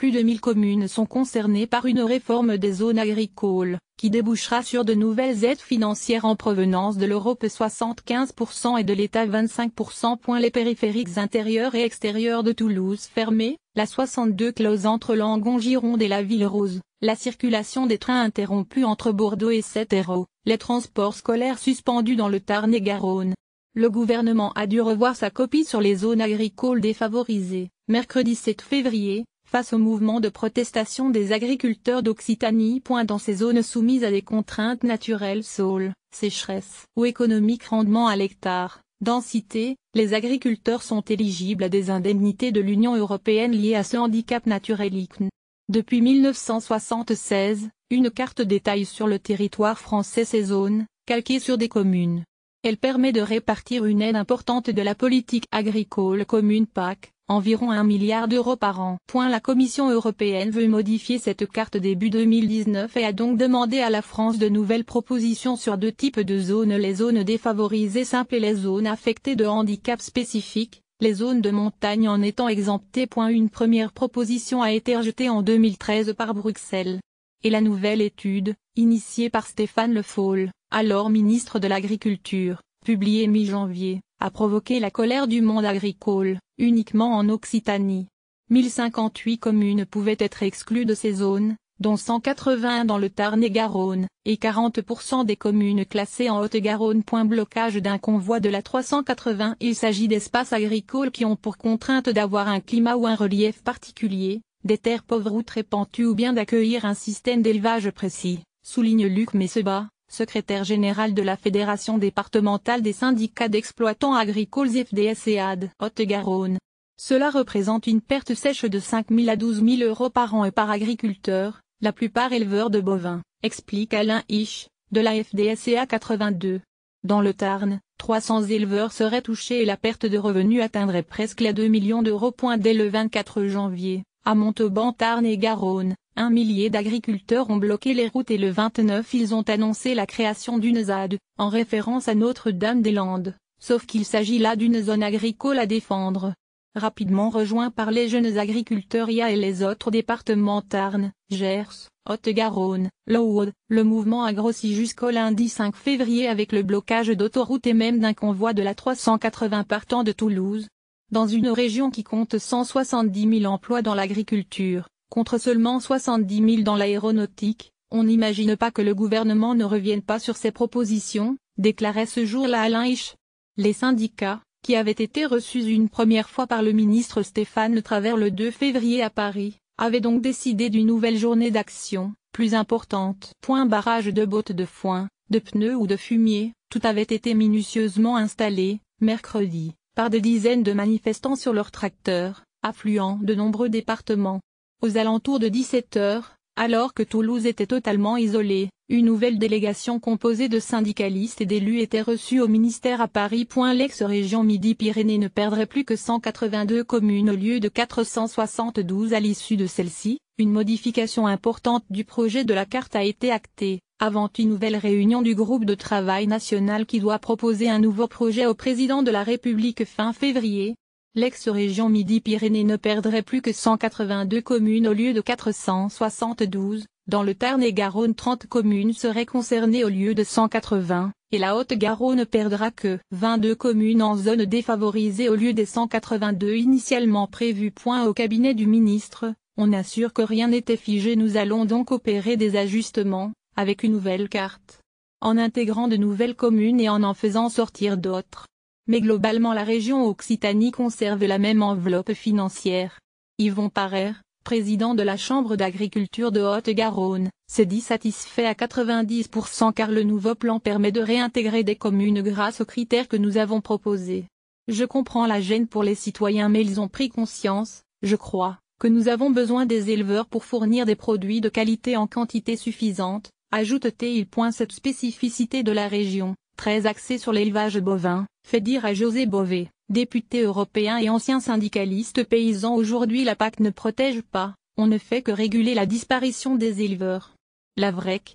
plus de 1000 communes sont concernées par une réforme des zones agricoles, qui débouchera sur de nouvelles aides financières en provenance de l'Europe 75% et de l'État 25%. Les périphériques intérieurs et extérieurs de Toulouse fermés, la 62 close entre Langon-Gironde et la Ville Rose, la circulation des trains interrompue entre Bordeaux et Settero, les transports scolaires suspendus dans le Tarn-et-Garonne. Le gouvernement a dû revoir sa copie sur les zones agricoles défavorisées, mercredi 7 février, face au mouvement de protestation des agriculteurs d'Occitanie. Dans ces zones soumises à des contraintes naturelles sol, sécheresse ou économique rendement à l'hectare, densité, les agriculteurs sont éligibles à des indemnités de l'Union européenne liées à ce handicap naturel ICN. Depuis 1976, une carte détaille sur le territoire français ces zones, calquée sur des communes. Elle permet de répartir une aide importante de la politique agricole commune PAC, environ 1 milliard d'euros par an. La Commission européenne veut modifier cette carte début 2019 et a donc demandé à la France de nouvelles propositions sur 2 types de zones: les zones défavorisées simples et les zones affectées de handicap spécifiques, les zones de montagne en étant exemptées. Une première proposition a été rejetée en 2013 par Bruxelles. Et la nouvelle étude, initiée par Stéphane Le Foll, alors ministre de l'Agriculture, publiée mi-janvier, a provoqué la colère du monde agricole, uniquement en Occitanie. 1058 communes pouvaient être exclues de ces zones, dont 181 dans le Tarn-et-Garonne, et 40% des communes classées en Haute-Garonne. Blocage d'un convoi de la 380. Il s'agit d'espaces agricoles qui ont pour contrainte d'avoir un climat ou un relief particulier, des terres pauvres ou très pentues ou bien d'accueillir un système d'élevage précis, souligne Luc Messeba, secrétaire général de la Fédération départementale des syndicats d'exploitants agricoles FDSEAD Haute-Garonne. Cela représente une perte sèche de 5 000 à 12 000 euros par an et par agriculteur, la plupart éleveurs de bovins, explique Alain Hiche, de la FDSEA 82. Dans le Tarn, 300 éleveurs seraient touchés et la perte de revenus atteindrait presque les 2 millions d'euros. Dès le 24 janvier, à Montauban Tarn-et-Garonne, 1 millier d'agriculteurs ont bloqué les routes et le 29 ils ont annoncé la création d'une ZAD, en référence à Notre-Dame-des-Landes, sauf qu'il s'agit là d'une zone agricole à défendre. Rapidement rejoint par les jeunes agriculteurs IA et les autres départements Tarn, Gers, Haute-Garonne, l'Aude, le mouvement a grossi jusqu'au lundi 5 février avec le blocage d'autoroutes et même d'un convoi de la 380 partant de Toulouse. Dans une région qui compte 170 000 emplois dans l'agriculture, contre seulement 70 000 dans l'aéronautique, on n'imagine pas que le gouvernement ne revienne pas sur ses propositions, déclarait ce jour-là Alain Hiche. Les syndicats, qui avaient été reçus une première fois par le ministre Stéphane Le Travers le 2 février à Paris, avaient donc décidé d'une nouvelle journée d'action, plus importante. Barrage de bottes de foin, de pneus ou de fumier, tout avait été minutieusement installé, mercredi, par des dizaines de manifestants sur leurs tracteurs, affluents de nombreux départements. Aux alentours de 17 h, alors que Toulouse était totalement isolée, une nouvelle délégation composée de syndicalistes et d'élus était reçue au ministère à Paris. L'ex-région Midi-Pyrénées ne perdrait plus que 182 communes au lieu de 472 à l'issue de celle-ci. Une modification importante du projet de la carte a été actée, avant une nouvelle réunion du groupe de travail national qui doit proposer un nouveau projet au président de la République fin février. L'ex-région Midi-Pyrénées ne perdrait plus que 182 communes au lieu de 472, dans le Tarn-et-Garonne 30 communes seraient concernées au lieu de 180, et la Haute-Garonne ne perdra que 22 communes en zone défavorisée au lieu des 182 initialement prévus. Au cabinet du ministre, on assure que rien n'était figé. Nous allons donc opérer des ajustements, avec une nouvelle carte, en intégrant de nouvelles communes et en faisant sortir d'autres. Mais globalement la région Occitanie conserve la même enveloppe financière. Yvon Parer, président de la Chambre d'agriculture de Haute-Garonne, se dit satisfait à 90% car le nouveau plan permet de réintégrer des communes grâce aux critères que nous avons proposés. Je comprends la gêne pour les citoyens mais ils ont pris conscience, je crois, que nous avons besoin des éleveurs pour fournir des produits de qualité en quantité suffisante, ajoute-t-il. Cette spécificité de la région, très axée sur l'élevage bovin, fait dire à José Bové, député européen et ancien syndicaliste paysan: aujourd'hui la PAC ne protège pas, on ne fait que réguler la disparition des éleveurs. La VREC.